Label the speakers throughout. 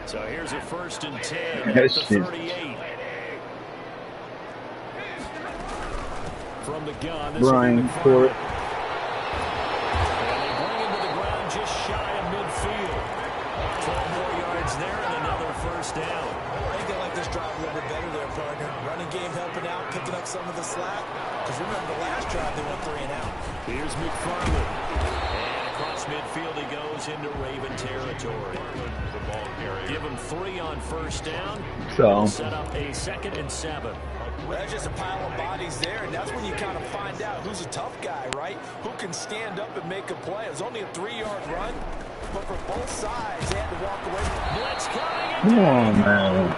Speaker 1: So here's a 1st and 10 at the 38. From the gun, this
Speaker 2: Brian Court.
Speaker 1: And they bring him to the ground just shy of midfield. 12 more yards there and another 1st down.
Speaker 3: I think they like this drive a little bit better there, partner. Running game helping out, picking up some of the slack. Because remember, the last drive they went 3 and out.
Speaker 1: Here's McFarland. And across midfield he goes into Raven territory. Give him 3 on 1st down.
Speaker 2: So
Speaker 1: Set up a 2nd and 7.
Speaker 3: Well, that's just a pile of bodies there, and that's when you kind of find out who's a tough guy, right? Who can stand up and make a play. It was only a 3-yard run, but for both sides, they had to walk away.
Speaker 1: Blitz coming in.
Speaker 2: come on, man.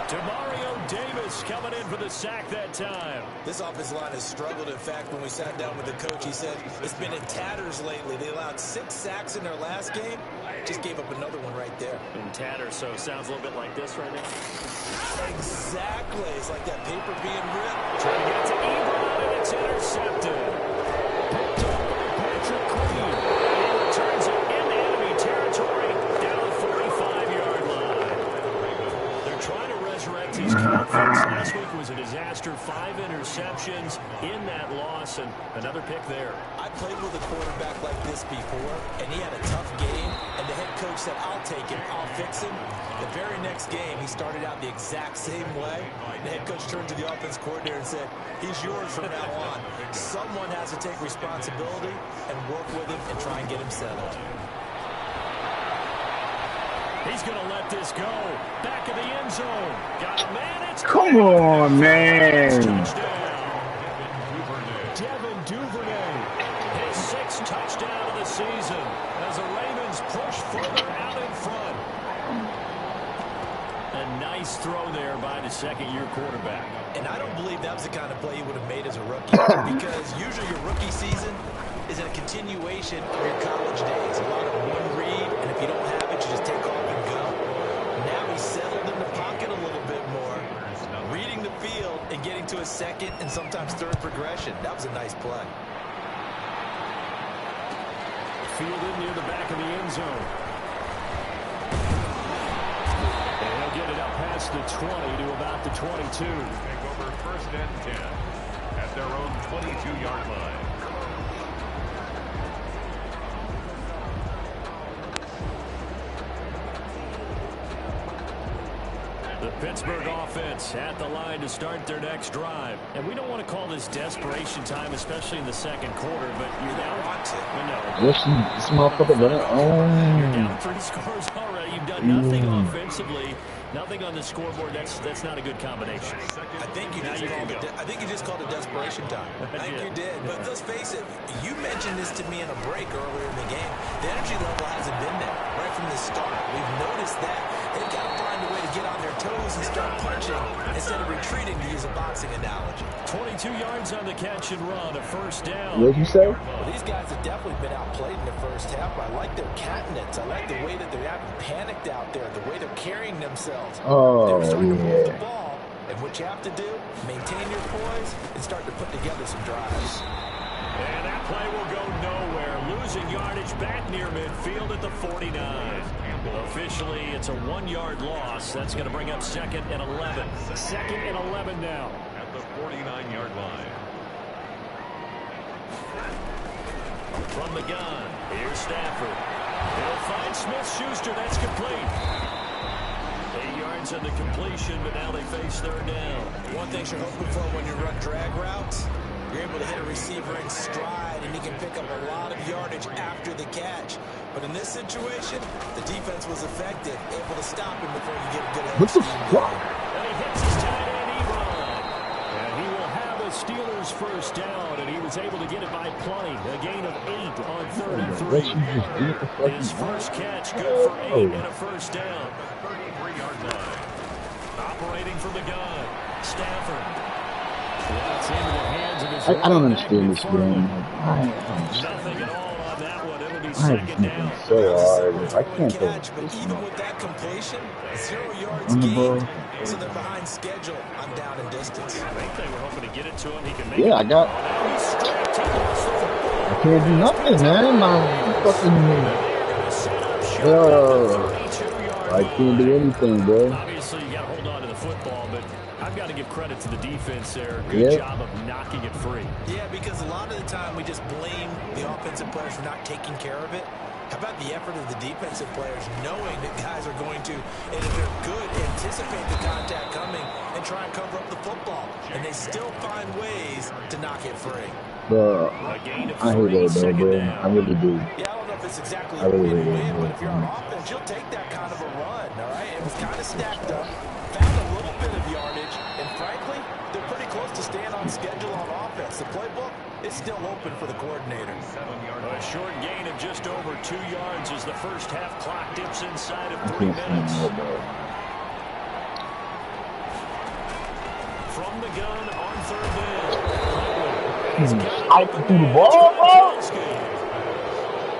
Speaker 1: Demario Davis coming in for the sack that time.
Speaker 3: This offensive line has struggled. In fact, when we sat down with the coach, he said it's been in tatters lately. They allowed 6 sacks in their last game. Just gave up another one right there.
Speaker 1: In tatters, so it sounds a little bit like this right now.
Speaker 3: Exactly. It's like that paper being ripped.
Speaker 1: Trying to get to Ebron, and it's intercepted. Picked up by Patrick Queen. He returns it into enemy territory down the 45-yard line. They're trying to resurrect his confidence. Last week was a disaster. 5 interceptions in that loss, and another pick there.
Speaker 3: I played with a quarterback like this before, and he had a tough game, and the head coach said, I'll take him, I'll fix him. The very next game, he started out the exact same way. The head coach turned to the offense coordinator and said, he's yours from now on. Someone has to take responsibility and work with him and try and get him settled.
Speaker 1: He's going to let this go. Back of the end zone. Got a man. It's
Speaker 2: Come on, man.
Speaker 1: Touchdown. Devin Duvernay. His 6th touchdown of the season as the Ravens push further out in front. A nice throw there by the 2nd-year quarterback.
Speaker 3: And I don't believe that was the kind of play he would have made as a rookie, because usually your rookie season is a continuation of your college days. A lot of one read, and if you don't have it, you just take off and go. Now he's settled in the pocket a little bit more, reading the field and getting to a 2nd and sometimes 3rd progression. That was a nice play.
Speaker 1: Fielded near the back of the end zone. And he'll get it up past the 20 to about the 22.
Speaker 4: Take over 1st and 10 at their own 22-yard line.
Speaker 1: The Pittsburgh offense at the line to start their next drive. And we don't want to call this desperation time, especially in the 2nd quarter, but you're down. No.
Speaker 2: Listen, this motherfucker running.
Speaker 1: You're down 3 scores already. You've done nothing offensively, nothing on the scoreboard. That's not a good combination.
Speaker 3: I think you just called it desperation time. I think you did. But let's face it, you mentioned this to me in a break earlier in the game. The energy level hasn't been there right from the start. We've noticed that. They've got to find a way to get on their toes and start punching instead of retreating, to use a boxing analogy.
Speaker 1: 22 yards on the catch and run, a 1st down.
Speaker 2: What did you say?
Speaker 3: Well, these guys have definitely been outplayed in the 1st half. I like their catnits. I like the way that they haven't panicked out there, the way they're carrying themselves.
Speaker 2: Oh,
Speaker 3: they're starting to move the
Speaker 2: yeah.
Speaker 3: ball, and what you have to do, maintain your poise and start to put together some drives.
Speaker 1: And that play will go nowhere. Losing yardage back near midfield at the 49. Officially, it's a 1-yard loss. That's going to bring up 2nd and 11. 2nd and 11 now.
Speaker 4: At the 49-yard line.
Speaker 1: From the gun, here's Stafford. He'll find Smith-Schuster. That's complete. 8 yards on the completion, but now they face 3rd down.
Speaker 3: One thing you're hoping for when you run drag routes, you're able to hit a receiver in stride, and he can pick up a lot of yardage after the catch. But in this situation, the defense was effective, able to stop him before you get a good head.
Speaker 2: What the fuck?
Speaker 1: And he hits his tight end, Ebron. And he will have a Steelers 1st down, and he was able to get it by plenty. A gain of 8 on 3rd and 3. His 1st catch, good for 8 and a 1st down.
Speaker 4: 33-yard line.
Speaker 1: Operating from the gun, Stafford. That's into the hands of his
Speaker 2: I don't understand this game.
Speaker 1: Nothing at all on that one. It'll be 2nd down.
Speaker 2: So hard. I can't do
Speaker 3: catch, but even with that completion, 0 yards gained, so they're behind schedule on down and distance.
Speaker 1: I think they were hoping to get it to him. He can make
Speaker 2: Yeah,
Speaker 1: it.
Speaker 2: I got. I can't do nothing, man. My fucking. I can't do anything, bro.
Speaker 1: Obviously, you got to hold on to the football, but I've got to give credit to the defense there. Good
Speaker 2: Yep.
Speaker 1: job of knocking it free.
Speaker 3: Yeah, because a lot of the time we just blame the offensive players for not taking care of it. How about the effort of the defensive players knowing that guys are going to, and if they're good, anticipate the contact coming and try and cover up the football. And they still find ways to knock it free.
Speaker 2: Bro,
Speaker 1: A gain of
Speaker 2: I hate
Speaker 1: 3,
Speaker 2: that, though,
Speaker 1: second
Speaker 2: bro.
Speaker 1: down.
Speaker 2: I really do.
Speaker 3: Yeah, I don't know if it's exactly
Speaker 2: I
Speaker 3: a
Speaker 2: really hate
Speaker 3: win-win, but
Speaker 2: that,
Speaker 3: if you're on
Speaker 2: bro.
Speaker 3: offense, you'll take that kind of a run, all right? It was kind of stacked up, found a little bit of yardage, and frankly, they're pretty close to staying on schedule on offense. The playbook is still open for the coordinator.
Speaker 1: A short gain of just over 2 yards as the first half clock dips inside of
Speaker 2: I
Speaker 1: 3
Speaker 2: can't stand
Speaker 1: minutes.
Speaker 2: that, bro.
Speaker 1: From the gun on third down. He's got it
Speaker 2: I
Speaker 1: open
Speaker 2: threw the
Speaker 1: man.
Speaker 2: ball, bro.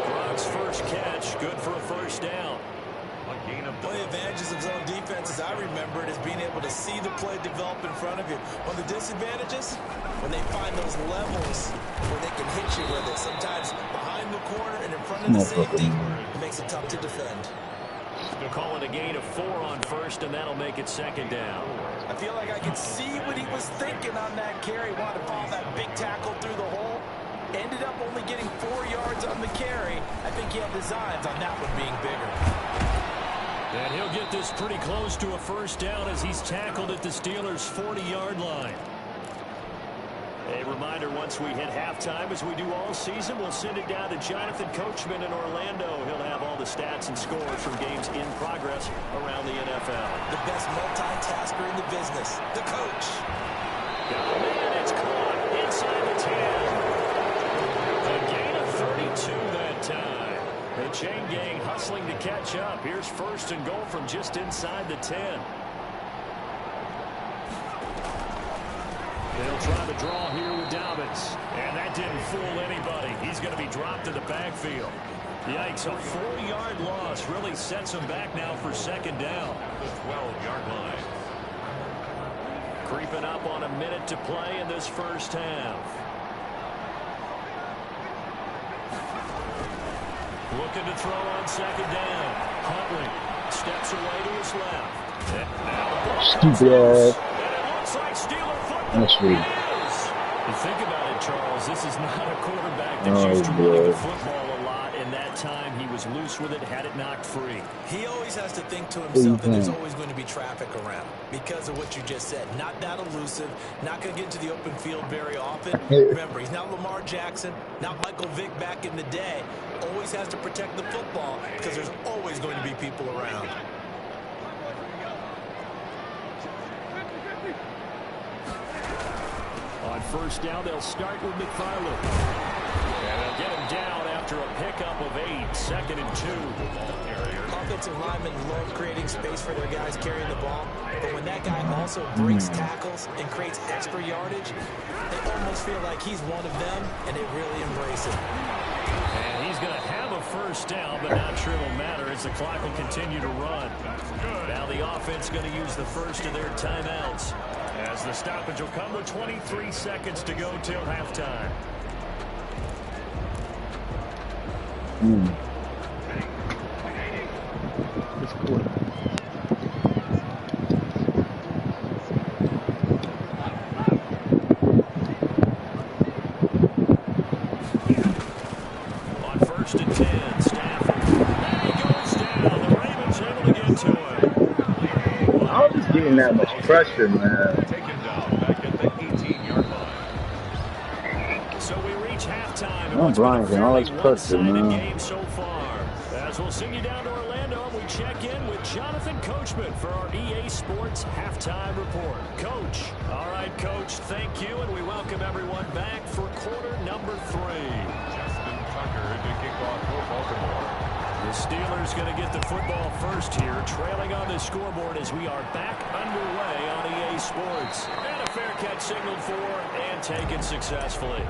Speaker 1: Gronk's first catch, good for a first down.
Speaker 4: A gain of
Speaker 3: One of the advantages of zone defense, as I remember it, is being able to see the play develop in front of you. One of the disadvantages, when they find those levels where they can hit you with it, sometimes behind the corner and in front of the safety, it makes it tough to defend.
Speaker 1: They'll call it a gain of 4 on first, and that'll make it second down.
Speaker 3: I feel like I could see what he was thinking on that carry. Wanted to follow that big tackle through the hole. Ended up only getting 4 yards on the carry. I think he had designs on that one being bigger.
Speaker 1: And he'll get this pretty close to a first down as he's tackled at the Steelers' 40-yard line. A reminder, once we hit halftime, as we do all season, we'll send it down to Jonathan Coachman in Orlando. He'll have all the stats and scores from games in progress around the NFL.
Speaker 3: The best multitasker in the business, the coach.
Speaker 1: Got a man, it's caught inside the 10. A gain of 32 that time. The chain gang hustling to catch up. Here's first and goal from just inside the 10. They'll try the draw here with DolphinS. And that didn't fool anybody. He's going to be dropped to the backfield. Yikes, a 4-yard loss really sets him back now for second down.
Speaker 4: the 12-yard line.
Speaker 1: Creeping up on a minute to play in this first half. Looking to throw on second down. Huntley steps away to his left. And now the ball comes
Speaker 2: Stupid
Speaker 1: loose.
Speaker 2: ass.
Speaker 1: And it looks like Steeler football.
Speaker 2: That's sweet.
Speaker 1: It is. You think about it, Charles. This is not a quarterback that's
Speaker 2: Oh,
Speaker 1: used to running
Speaker 2: boy.
Speaker 1: the football a lot. And that time he was loose with it, had it knocked free.
Speaker 3: He always has to think to himself that there's always going to be traffic around because of what you just said. Not that elusive, not going to get into the open field very often. Remember, he's not Lamar Jackson, not Michael Vick back in the day. Always has to protect the football because there's always going to be people around.
Speaker 1: On first down, they'll start with McFarland. And they'll get him down after a pickup of 8, second and 2.
Speaker 3: Offensive linemen love creating space for their guys carrying the ball, but when that guy also breaks tackles and creates extra yardage, they almost feel like he's one of them, and they really embrace it.
Speaker 1: And he's going to have a first down, but not sure it'll matter as the clock will continue to run. Now the offense going to use the first of their timeouts as the stoppage will come with 23 seconds to go till halftime.
Speaker 2: It's cool.
Speaker 1: On first and 10, Stafford. And he goes down. The Ravens able to get to him.
Speaker 2: I was just getting that much pressure, man.
Speaker 4: Taken down back at the 18-yard line.
Speaker 1: So we reach halftime. And
Speaker 2: Oh,
Speaker 1: what's been a
Speaker 2: Brian, and all
Speaker 1: fairly
Speaker 2: this pressure,
Speaker 1: one-sided
Speaker 2: man.
Speaker 1: game so far. As we'll send you down to Orlando, and we check in with Jonathan Coachman for our EA Sports Halftime Report. Coach. All right, Coach, thank you, and we welcome everyone back for quarter number 3.
Speaker 4: Justin Tucker to kick off for Baltimore.
Speaker 1: The Steelers going to get the football first here, trailing on the scoreboard as we are back underway on EA Sports. And a fair catch signaled for and taken successfully.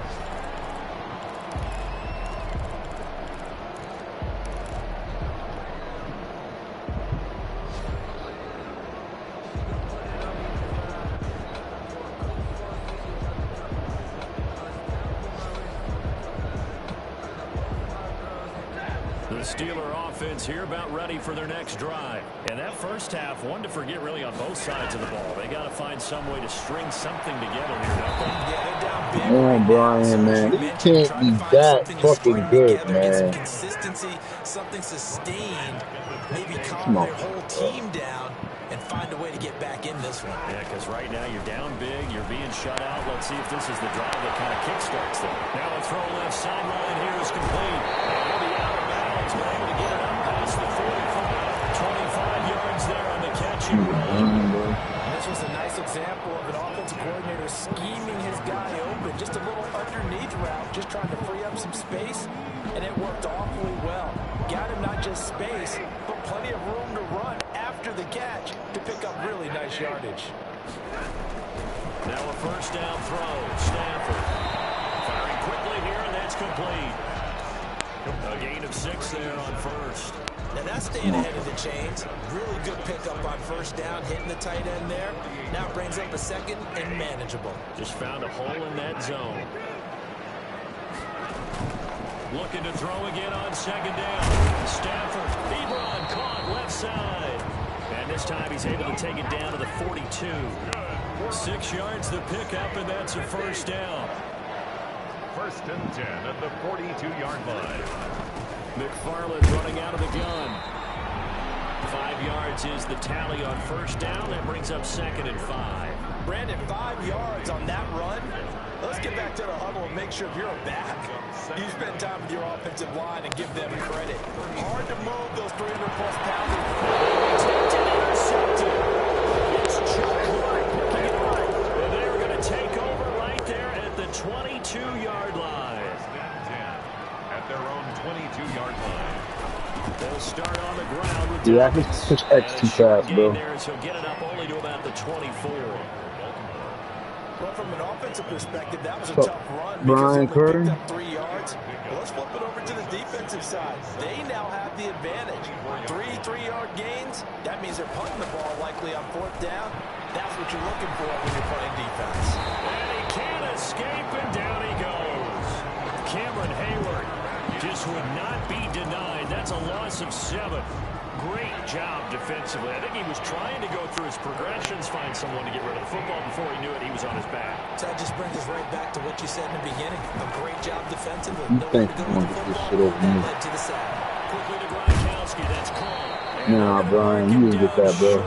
Speaker 1: The Steeler offense here about ready for their next drive. And that first half, one to forget really on both sides of the ball. They got to find some way to string something together here, don't they?
Speaker 3: Yeah, they're down big.
Speaker 2: Man, Brian, man, he can't be that fucking good, man.
Speaker 3: Consistency, something sustained, maybe calm
Speaker 2: Come on.
Speaker 3: their whole team down and find a way to get back in this one.
Speaker 1: Yeah, because right now you're down big, you're being shut out. Let's see if this is the drive that kind of kickstarts them. Now a throw left sideline here is complete. And he'll be out of bounds, but able to get it up past the 45. 25 yards there on the catch and run.
Speaker 3: This was a nice example of an offensive coordinator scheming his guy open. Just a little underneath route, just trying to free up some space, and it worked awfully well. Got him not just space, but plenty of room to run after the catch to pick up really nice yardage.
Speaker 1: Now a first down throw. Stanford firing quickly here, and that's complete. A gain of 6 there on first.
Speaker 3: Now that's staying ahead of the chains. Really good pickup on first down, hitting the tight end there. Now it brings up a second and manageable.
Speaker 1: Just found a hole in that zone. Looking to throw again on second down. Stafford, deep run, caught left side. And this time he's able to take it down to the 42. 6 yards the pickup, and that's a first down.
Speaker 4: First and 10 at the 42-yard line.
Speaker 1: McFarland running out of the gun. 5 yards is the tally on first down. That brings up second and 5.
Speaker 3: Brandon, 5 yards on that run. Let's get back to the huddle and make sure if you're a back, you spend time with your offensive line and give them credit. Hard to move those 300-plus pounds.
Speaker 1: Intercepted. It's and they're going to take over right there at the 22-yard line.
Speaker 4: At their own 22-yard line.
Speaker 1: They'll start on the ground with
Speaker 2: Yeah, I think it's just X too fast, bro.
Speaker 1: there, so get it up only to about the 24.
Speaker 3: Well, from an offensive perspective, that was a
Speaker 2: So,
Speaker 3: tough run
Speaker 2: Brian
Speaker 3: because they
Speaker 2: Curry.
Speaker 3: picked up 3 yards. Well, let's flip it over to the defensive side. They now have the advantage. 3-3-yard gains. That means they're punting the ball likely on fourth down. That's what you're looking for when you're playing defense.
Speaker 1: And he can't escape, and down he goes. Cameron Hayward just would not be denied. That's a loss of 7. Great job defensively. I think he was trying to go through his progressions, find someone to get rid of the football. Before he knew it, he was on his back.
Speaker 3: So that just brings us right back to what you said in the beginning. A great job defensively.
Speaker 2: You
Speaker 3: Nowhere
Speaker 2: think
Speaker 3: to go
Speaker 2: you
Speaker 3: with
Speaker 2: want
Speaker 3: the
Speaker 2: to get this
Speaker 3: football.
Speaker 2: shit over
Speaker 3: That
Speaker 2: me?
Speaker 3: led to the sack.
Speaker 1: Quickly to Gronkowski. That's caught.
Speaker 2: Nah, Brian, you didn't get that, bro.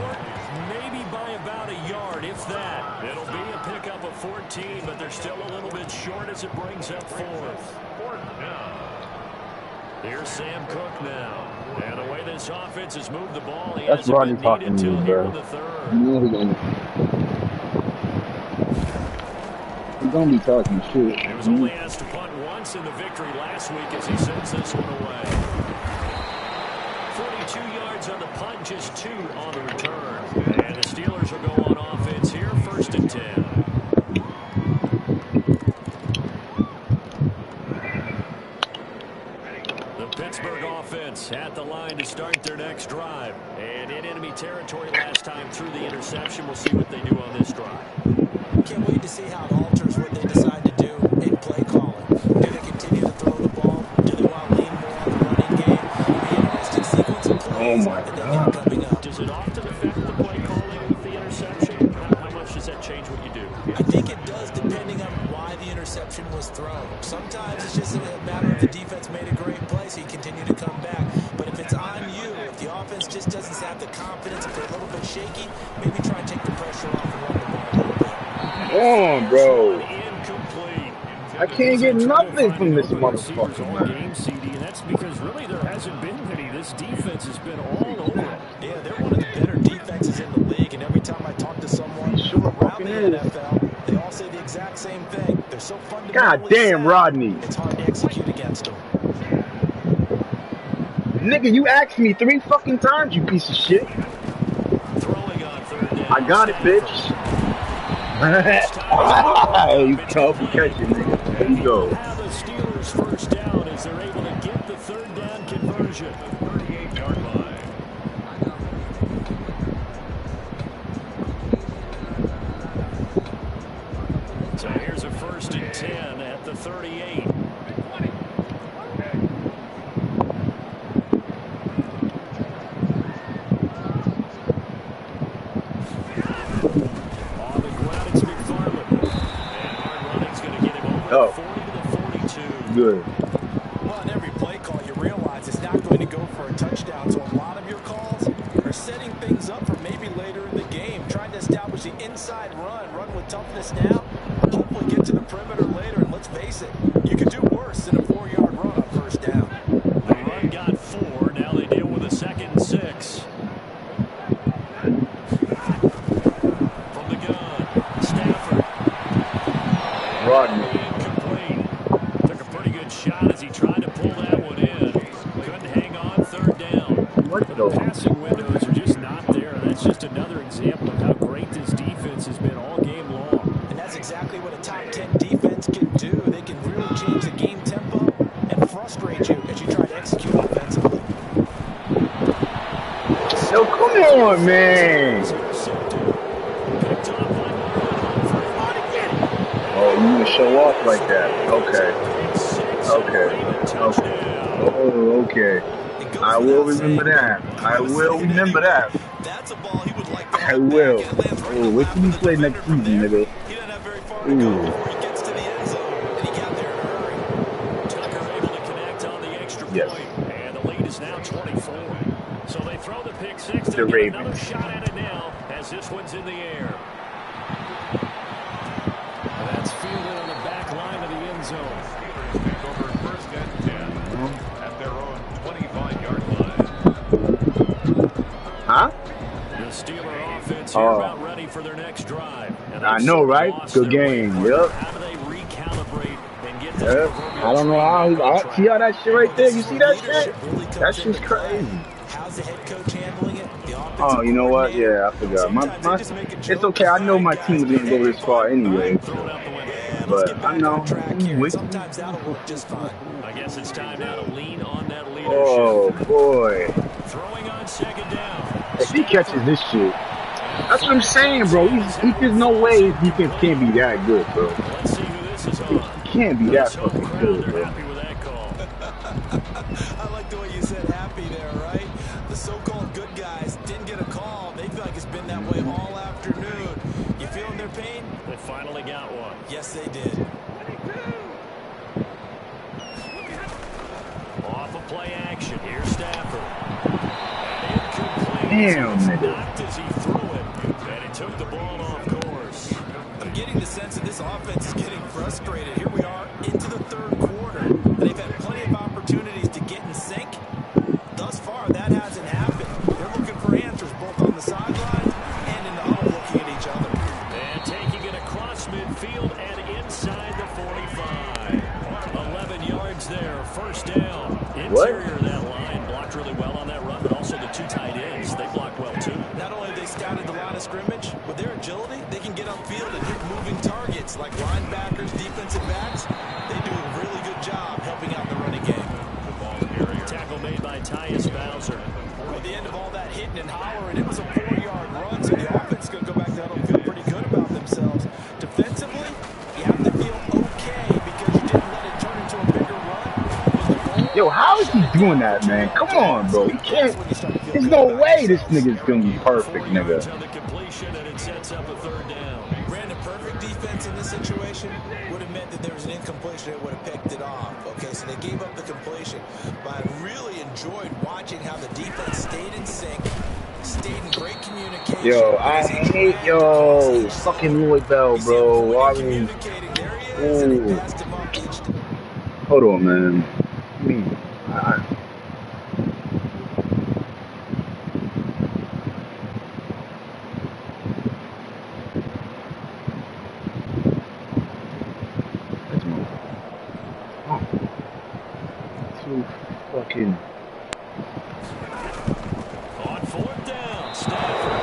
Speaker 1: Maybe by about a yard, if that. It'll be a pickup of 14, but they're still a little bit short as it brings up fourth. Here's Sam Cook now. And the way this offense has moved the ball, he
Speaker 2: That's
Speaker 1: hasn't
Speaker 2: Rodney
Speaker 1: been
Speaker 2: talking
Speaker 1: needed
Speaker 2: to
Speaker 1: till
Speaker 2: me,
Speaker 1: here
Speaker 2: bro.
Speaker 1: in the third.
Speaker 2: You know he's gonna be talking shit.
Speaker 1: He was only asked to punt once in the victory last week as he sends this one away. 42 yards on the punt, just 2 on the return. And the Steelers will go on offense here, first and 10. Pittsburgh offense at the line to start their next drive. And in enemy territory last time through the interception. We'll see what they do on this drive.
Speaker 3: Can't wait to see how it alters what they decide to do in play calling. Do they continue to throw the ball? Do they want to lean more on the running game? It'll be an interesting sequence of plays that they got coming up.
Speaker 1: Does it often affect the play calling with the interception? How much does that change what you do?
Speaker 3: I think it does depending on why the interception was thrown. Sometimes it's just a matter of the defense made a great play, so you continue to come back. But if it's on you, if the offense just doesn't have the confidence, if they're a little bit shaky, maybe try and take the pressure off and run the ball a little bit.
Speaker 2: Come on, bro.
Speaker 1: Incomplete.
Speaker 2: I can't get nothing from this motherfucker,
Speaker 1: All
Speaker 2: man.
Speaker 1: game, CD, and that's because really there hasn't been many. This defense has been all over it.
Speaker 3: Yeah, they're one of the better defenses in the league, and every time I talk to someone
Speaker 2: Sure
Speaker 3: around
Speaker 2: fucking
Speaker 3: the
Speaker 2: is.
Speaker 3: NFL, they all say the exact same thing. They're so fundamentally
Speaker 2: God damn,
Speaker 3: sound,
Speaker 2: Rodney.
Speaker 3: it's hard to execute against them.
Speaker 2: Nigga, you asked me 3 fucking times, you piece of shit.
Speaker 1: Throwing on third down.
Speaker 2: I got it, bitch. You tough catch it, nigga. There you go.
Speaker 1: Now the Steelers first down as they're able to get the third down conversion.
Speaker 4: 38-yard line.
Speaker 1: So here's a first and 10 at the 38.
Speaker 2: good.
Speaker 3: Well, in every play call, you realize it's not going to go for a touchdown. So a lot of your calls are setting things up for maybe later in the game, trying to establish the inside run with toughness now, hopefully get to the perimeter later. And let's face it, you could do worse than a 4-yard run on first down.
Speaker 1: The run got 4. Now they deal with a 2nd and 6. From the gun, Stafford.
Speaker 2: Rodney.
Speaker 1: Incomplete. Took a pretty good shot as he tried to pull that one in. Couldn't hang on 3rd down.
Speaker 2: What
Speaker 1: The
Speaker 2: the?
Speaker 1: passing windows are just not there. That's just another example of how great this defense has been all game long.
Speaker 3: And that's exactly what a top 10 defense can do. They can really change the game tempo and frustrate you as you try to execute offensively.
Speaker 2: Yo, come on, man. Oh, you want to show off like that? Okay. Okay. Okay. Oh, okay. I will remember that. I will remember that.
Speaker 3: That's a ball he would like to
Speaker 2: I will. Oh, wait till we play next season, nigga.
Speaker 3: He doesn't have very far to go before he gets to the end zone, and he got there in a hurry.
Speaker 1: Tucker able to connect on the extra
Speaker 2: Yes.
Speaker 1: point, and the lead is now 24. So they throw the pick 6
Speaker 2: The
Speaker 1: to get
Speaker 2: Ravens.
Speaker 1: another shot at it now as this one's in the air. And that's fielded on the back line of the end zone.
Speaker 4: Steelers take over 1st and 10 at their own 25-yard line.
Speaker 2: Huh?
Speaker 1: The Steeler offense here about ready for their next drive. And
Speaker 2: I know, right? Good game. Yep.
Speaker 1: How do they recalibrate and get this
Speaker 2: Yep. I don't know how. I see how that shit right there. You see that shit? That shit's crazy.
Speaker 3: How's the head coach handling it? The offensive
Speaker 2: Oh, you know what?
Speaker 3: coordinator?
Speaker 2: Yeah, I forgot.
Speaker 3: Sometimes they just make a
Speaker 2: It's
Speaker 3: joke
Speaker 2: okay. I know my team is gonna go this far anyway.
Speaker 1: Throw it out the window.
Speaker 3: Let's
Speaker 2: But
Speaker 3: get
Speaker 2: I
Speaker 3: back
Speaker 2: know.
Speaker 3: on track here.
Speaker 2: Wait.
Speaker 3: Sometimes that'll work just fine.
Speaker 1: I guess it's time now to lean on that leadership.
Speaker 2: Oh boy.
Speaker 1: Throwing on 2nd down.
Speaker 2: If he catches this shit, that's what I'm saying, bro. There's no way his defense can't be that good, bro.
Speaker 1: Let's see who this is on.
Speaker 2: He can't be that
Speaker 1: Let's hope
Speaker 2: fucking
Speaker 1: crowd
Speaker 2: good,
Speaker 1: they're
Speaker 2: bro.
Speaker 1: happy with that call.
Speaker 3: I like the way you said happy there, right? The so-called good guys didn't get a call. They feel like it's been that way all afternoon. You feeling their pain?
Speaker 1: They finally got one.
Speaker 3: Yes, they did.
Speaker 1: Off of play action. Here's Stafford. Incomplete.
Speaker 2: Damn,
Speaker 1: It's
Speaker 2: nigga.
Speaker 1: knocked as he threw it, and he took the ball off course.
Speaker 3: I'm getting the sense that this offense is getting frustrated. Here we are into the 3rd quarter, and they've had plenty of opportunities to get in sync. Thus far, that hasn't happened. They're looking for answers both on the sidelines and in the huddle looking at each other.
Speaker 1: And taking it across midfield and inside the 45. 11 yards there, 1st down.
Speaker 2: What?
Speaker 1: Interior of that line blocked really well on that run, but also the 2 tight ends. They blocked well, too.
Speaker 3: Not only have they scouted the line of scrimmage, with their agility, they can get upfield and hit moving targets like linebackers, defensive backs. They do a really good job helping out the running game.
Speaker 1: Tackle made by Tyus Bowser.
Speaker 3: At the end of all that hitting and hollering, it was a 4-yard run, so the offense is going to go back to that and feel pretty good about themselves. Defensively, you have to feel okay because you didn't let it turn into a bigger run.
Speaker 2: Yo, how is he doing that, man? Come on, bro. He can't. There's no way this nigga's gonna be perfect,
Speaker 1: 4 yards
Speaker 2: nigga.
Speaker 1: on the completion, and it sets up a 3rd down.
Speaker 3: Brandon, perfect defense in this situation would have meant that there was an incompletion that would have picked it off. Okay, so they gave up the completion. But I really enjoyed watching how the defense stayed in sync, stayed in great communication.
Speaker 2: Yo, I hate fucking Lloyd Bell, bro. I mean, ooh. Hold on, man. I mean, too fucking.
Speaker 1: On 4th down, Stafford.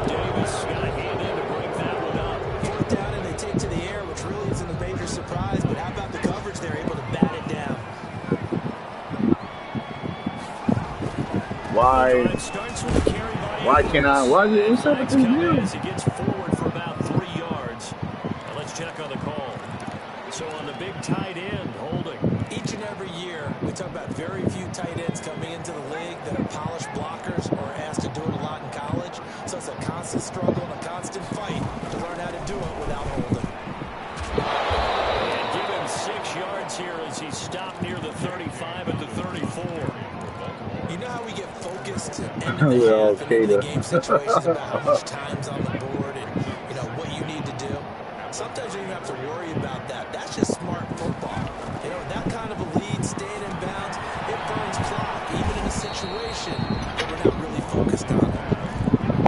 Speaker 1: Davis got a hand in to break that one up.
Speaker 3: 4th down and they take to the air, which really isn't a major surprise, but how about the coverage? They're able to bat it down.
Speaker 2: Why can't I? Why is it inside the thing here?
Speaker 1: As he gets forward for about 3 yards. Now let's check on the call. So on the big tight end, holding.
Speaker 3: Each and every year, we talk about very few tight ends coming into the league that are polished blockers or asked to do it a lot in college. So it's a constant struggle and a constant fight to learn how to do it without holding.
Speaker 1: And given
Speaker 3: the end of the
Speaker 2: We're
Speaker 3: half and into the
Speaker 2: okay
Speaker 3: game situations about how much time's on the board and, you know, what you need to do. Sometimes you don't have to worry about that. That's just smart football. You know, that kind of a lead, staying in bounds, it burns clock, even in a situation that we're not really focused on.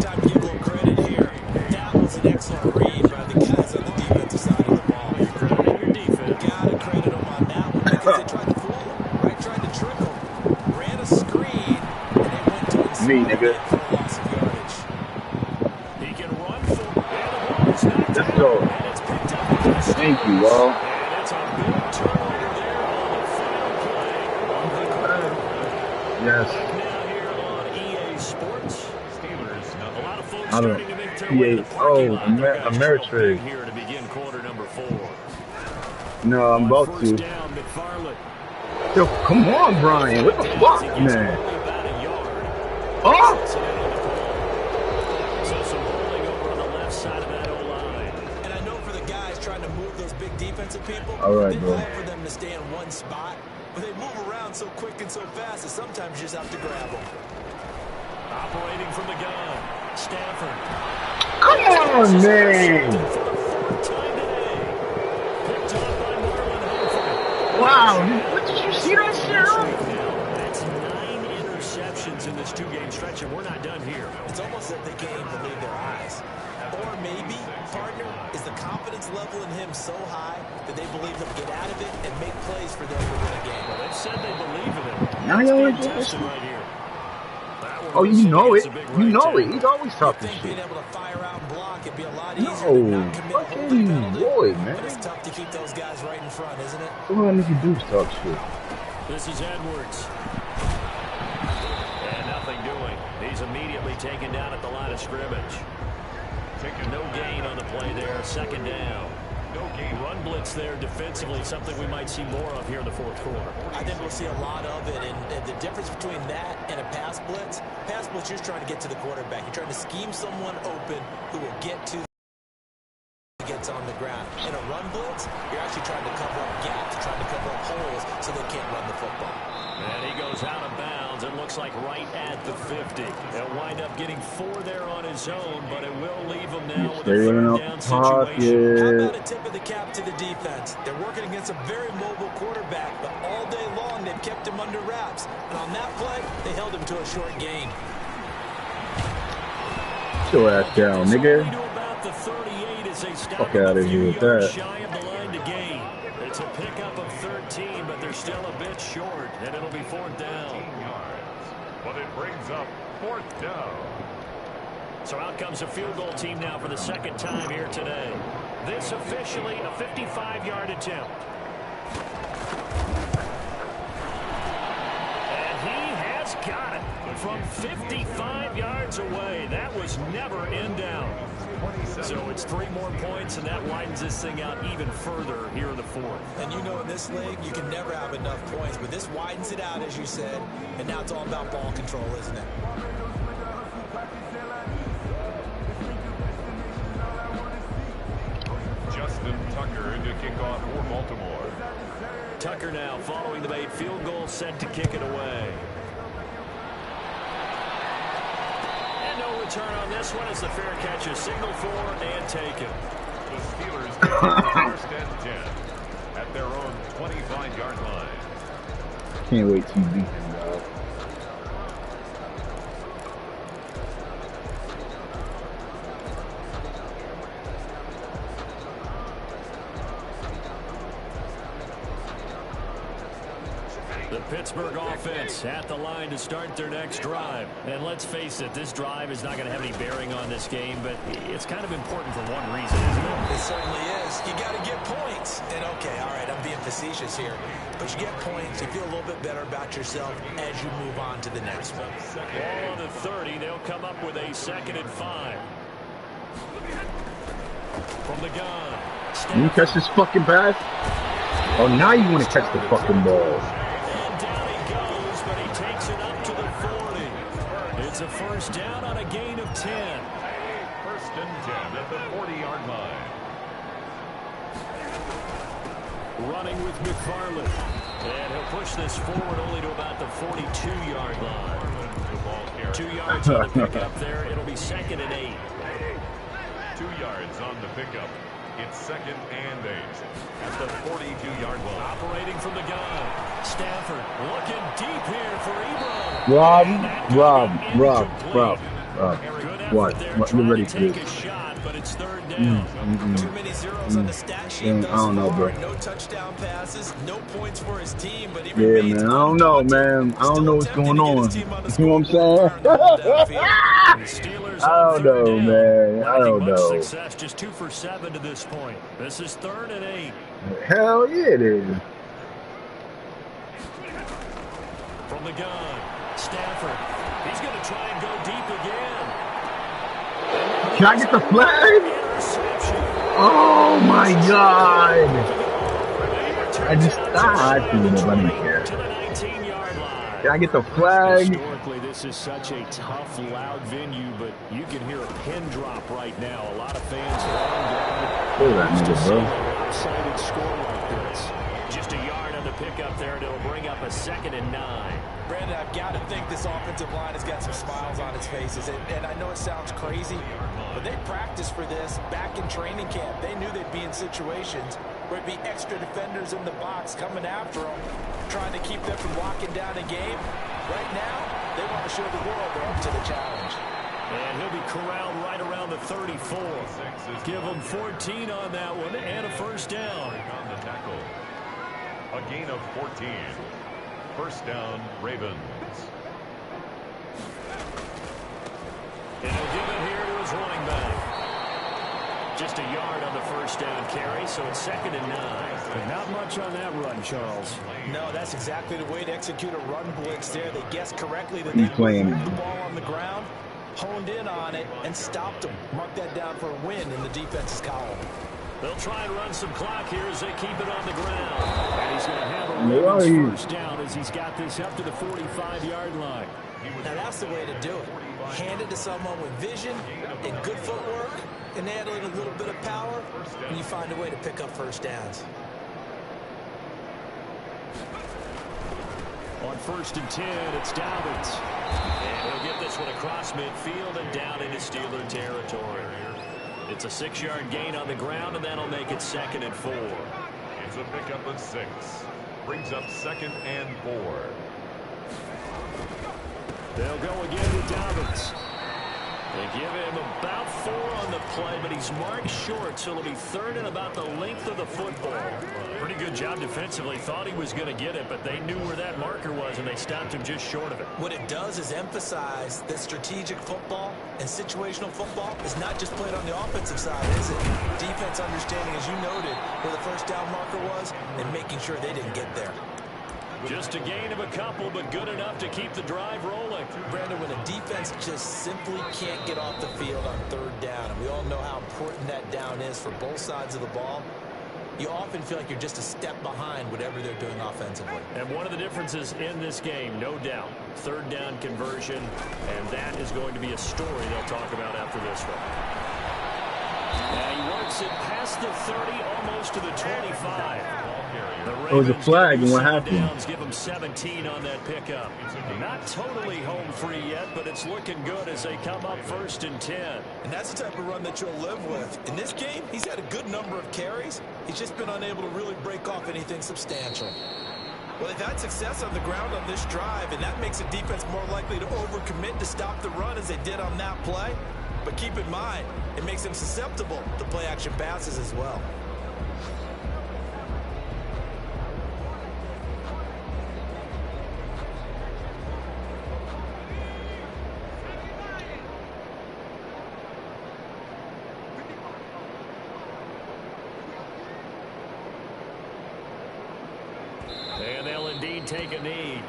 Speaker 3: Time to give a little credit here. That was an excellent read by the guys on the defensive side of the ball.
Speaker 1: You're crediting your defense.
Speaker 3: Gotta credit them on that one because they tried to fool him, right? Tried to trick him. Ran a screen, and they went to him
Speaker 2: Me, nigga.
Speaker 3: for a loss of yardage.
Speaker 1: He can run for it. And the ball is knocked
Speaker 2: Let's
Speaker 1: out,
Speaker 2: go.
Speaker 1: and it's picked up at the
Speaker 2: Thank you,
Speaker 1: Steelers.
Speaker 2: y'all.
Speaker 1: And it's a big turnover there on the final play on the clock.
Speaker 2: Yes.
Speaker 1: Now here on EA Sports.
Speaker 4: Steelers,
Speaker 1: A lot of folks
Speaker 2: I don't-
Speaker 1: starting to make their way to the
Speaker 2: PA
Speaker 1: parking lot. They've got
Speaker 2: Ameritrade.
Speaker 1: trouble here to begin quarter number 4.
Speaker 2: No, I'm about
Speaker 1: First
Speaker 2: to.
Speaker 1: down, McFarland.
Speaker 2: Yo, come on, Brian. What the fuck,
Speaker 1: He gets
Speaker 2: man?
Speaker 1: only about a yard.
Speaker 2: Oh!
Speaker 1: So some holding over on the left side of that O-line.
Speaker 3: And I know for the guys trying to move those big defensive people,
Speaker 2: All right,
Speaker 3: they
Speaker 2: bro.
Speaker 3: love for them to stay in one spot, but they move around so quick and so fast that sometimes you just have to grab them.
Speaker 1: Operating from the gun. Stafford.
Speaker 2: Come on, man.
Speaker 1: For the fourth time today. Picked off by Marlon Humphrey.
Speaker 2: Wow. What did you see that shit?
Speaker 1: That's 9 interceptions in this 2-game stretch, and we're not done here.
Speaker 3: It's almost as if they can't even believe their eyes. Or maybe, partner, is the confidence level in him so high that they believe he'll get out of it and make plays for them to win a game.
Speaker 1: Well, they've said they believe in him.
Speaker 2: Now
Speaker 1: It's
Speaker 2: you
Speaker 1: being
Speaker 2: wanna do this
Speaker 1: tested right here. That one
Speaker 2: Oh,
Speaker 1: was
Speaker 2: you know it.
Speaker 1: against a big
Speaker 2: You
Speaker 1: right
Speaker 2: know it.
Speaker 1: tackle.
Speaker 2: He's always
Speaker 3: I
Speaker 2: talking
Speaker 3: think being
Speaker 2: shit.
Speaker 3: able to fire out and block it'd be a lot
Speaker 2: No,
Speaker 3: easier to not commit a
Speaker 2: fucking
Speaker 3: holding penalty.
Speaker 2: Lloyd,
Speaker 3: But
Speaker 2: man.
Speaker 3: it's tough to keep those guys right in front, isn't it?
Speaker 2: All I need to do is talk shit.
Speaker 1: This is Edwards. And nothing doing. He's immediately taken down at the line of scrimmage.
Speaker 4: taking
Speaker 1: No gain on the play there. Second down.
Speaker 4: no gain.
Speaker 1: Run blitz there defensively, something we might see more of here in the fourth quarter.
Speaker 3: I think we'll see a lot of it, and the difference between that and a pass blitz, you're just trying to get to the quarterback. You're trying to scheme someone open who will get to gets on the ground. In a run blitz, you're actually trying to cover up gaps, trying to cover up holes so they can't run the football.
Speaker 1: And he goes out of bounds. It looks like right at the 50. He'll wind up getting 4 there on his own, but it will leave him now with a
Speaker 2: Stay in
Speaker 1: third
Speaker 2: the
Speaker 1: down situation.
Speaker 3: How about
Speaker 2: pocket.
Speaker 3: a tip of the cap to the defense? They're working against a very mobile quarterback, but all day long they've kept him under wraps. And on that play, they held him to a short gain.
Speaker 2: Sit your ass down, nigga.
Speaker 1: To about the 38 as they stop
Speaker 2: Fuck outta
Speaker 1: a few
Speaker 2: here with
Speaker 1: yards
Speaker 2: that.
Speaker 1: shy of the line to gain. It's a pickup of 13, but they're still a bit short, and it'll be 4th down.
Speaker 4: 15 yards. But it brings up 4th down.
Speaker 1: So out comes a field goal team now for the second time here today. This officially a 55-yard attempt. And he has got it from 55 yards away. That was never in down. So it's 3 more points, and that widens this thing out even further here in the 4th.
Speaker 3: And you know in this league, you can never have enough points, but this widens it out, as you said, and now it's all about ball control, isn't it?
Speaker 4: Justin Tucker into kickoff for Baltimore.
Speaker 1: Tucker now following the made field goal, set to kick it away. And no return on this one as the fair catch is signaled for and taken.
Speaker 4: The Steelers get first and 10 at their own 25-yard line.
Speaker 2: Can't wait till you beat him, dog.
Speaker 1: The Pittsburgh offense at the line to start their next drive. And let's face it, this drive is not going to have any bearing on this game, but it's kind of important for one reason, isn't it?
Speaker 3: It certainly is. You got to get points. And okay, all right, I'm being facetious here. But you get points, you feel a little bit better about yourself as you move on to the next one.
Speaker 1: Ball on the 30. They'll come up with a 2nd and 5. From the gun.
Speaker 2: You catch this fucking pass? Oh, now you want to catch the fucking ball.
Speaker 1: And down he goes, but he takes it up to the 40. It's a first down on a gain of 10.
Speaker 4: First and 10 at the 40-yard line.
Speaker 1: Running with McFarland. And he'll push this forward only to about the 42-yard line.
Speaker 4: The ball carrier.
Speaker 1: 2 yards on the pickup there. It'll be 2nd and 8.
Speaker 4: 2 yards on the pickup. It's 2nd and 8 at the 42-yard line.
Speaker 1: Operating from the gun. Stafford looking deep here for Ebron.
Speaker 2: Rob. What? You're ready for this?
Speaker 1: A shot, but it's 3rd down.
Speaker 3: Too many zeros on the stat sheet thus
Speaker 2: I don't know,
Speaker 3: far.
Speaker 2: bro.
Speaker 3: No touchdown passes, no points for his team, but he
Speaker 2: Yeah,
Speaker 3: remains
Speaker 2: man. I don't know, man. I don't know what's going on. You know what I'm saying? I don't know, man. I don't know.
Speaker 1: Success, just 2 for 7 to this point. This is 3rd and 8.
Speaker 2: Hell yeah, it is.
Speaker 1: From the gun, Stafford. He's going to try and go deep again.
Speaker 2: Can I get the flag? Oh my God! I didn't care. Can I get the flag?
Speaker 1: Historically, this is such a tough, loud venue, but you can hear a pin drop right now. A lot of fans
Speaker 2: Look at that nigga, bro.
Speaker 1: lopsided score like this. Just a yard on the pickup there, and it'll bring up a 2nd and 9.
Speaker 3: Brandon, I've got to think this offensive line has got some smiles on its faces. And I know it sounds crazy, but they practiced for this back in training camp. They knew they'd be in situations where it'd be extra defenders in the box coming after them, trying to keep them from locking down a game. Right now, they want to show the world they're up to the challenge.
Speaker 1: And he'll be corralled right around the 34. Give him 14 on that one and a 1st down.
Speaker 4: On the tackle. A gain of 14. 1st down, Ravens.
Speaker 1: And he'll give it here to his running back. Just a yard on the 1st down carry, so it's 2nd and 9. Not much on that run, Charles.
Speaker 3: No, that's exactly the way to execute a run blitz there. They guessed correctly that they
Speaker 2: playing
Speaker 3: moved the ball on the ground, honed in on it, and stopped them. Mark that down for a win in the defense's column.
Speaker 1: They'll try and run some clock here as they keep it on the ground. And he's going to have a
Speaker 2: Where are you?
Speaker 1: Ravens 1st down as he's got this up to the 45-yard line.
Speaker 3: Now that's the way to do it. Hand it to someone with vision and good footwork, and add in a little bit of power, and you find a way to pick up 1st downs.
Speaker 1: On 1st and 10, it's Dobbins. And he'll get this one across midfield and down into Steeler territory. It's a 6-yard gain on the ground, and that'll make it 2nd and 4.
Speaker 4: It's a pickup of 6. Brings up 2nd and 4.
Speaker 1: They'll go again with Dobbins. They give him about 4 on the play, but he's marked short, so it'll be 3rd and about the length of the football. Pretty good job defensively. Thought he was going to get it, but they knew where that marker was, and they stopped him just short of it.
Speaker 3: What it does is emphasize that strategic football and situational football is not just played on the offensive side, is it? Defense understanding, as you noted, where the 1st down marker was and making sure they didn't get there.
Speaker 1: Just a gain of a couple, but good enough to keep the drive rolling.
Speaker 3: Brandon, when a defense just simply can't get off the field on 3rd down, and we all know how important that down is for both sides of the ball, you often feel like you're just a step behind whatever they're doing offensively.
Speaker 1: And one of the differences in this game, no doubt, 3rd down conversion, and that is going to be a story they'll talk about after this one. Now he works it past the 30, almost to the 25.
Speaker 2: It was a flag, and what happened?
Speaker 1: Downs give them 17 on that pickup. Not totally home free yet, but it's looking good as they come up 1st and 10.
Speaker 3: And that's the type of run that you'll live with. In this game, he's had a good number of carries. He's just been unable to really break off anything substantial. Well, they've had success on the ground on this drive, and that makes the defense more likely to overcommit to stop the run as they did on that play. But keep in mind, it makes them susceptible to play-action passes as well.
Speaker 1: And they'll indeed take a knee.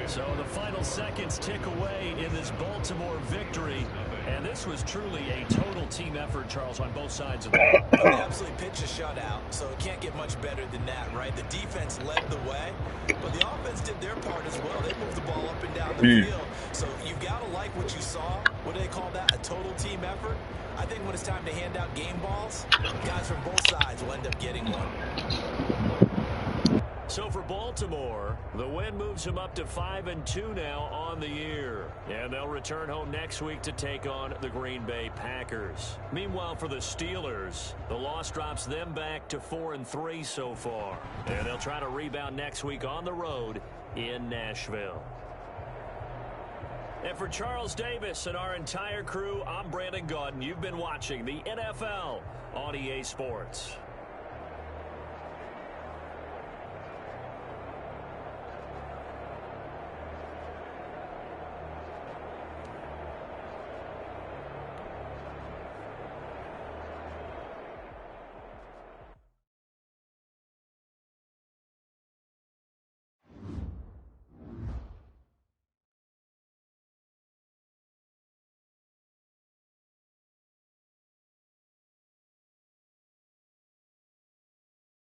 Speaker 1: So the final seconds tick away in this Baltimore victory. And this was truly a total team effort, Charles, on both sides of the ball.
Speaker 3: They absolutely pitched a shutout, so it can't get much better than that, right? The defense led the way, but the offense did their part as well. They moved the ball up and down the field. So you've got to like what you saw. What do they call that? A total team effort? I think when it's time to hand out game balls, guys from both sides will end up getting one.
Speaker 1: So for Baltimore, the win moves them up to 5-2 now on the year. And they'll return home next week to take on the Green Bay Packers. Meanwhile, for the Steelers, the loss drops them back to 4-3 so far. And they'll try to rebound next week on the road in Nashville. And for Charles Davis and our entire crew, I'm Brandon Gaudin. You've been watching the NFL on EA Sports.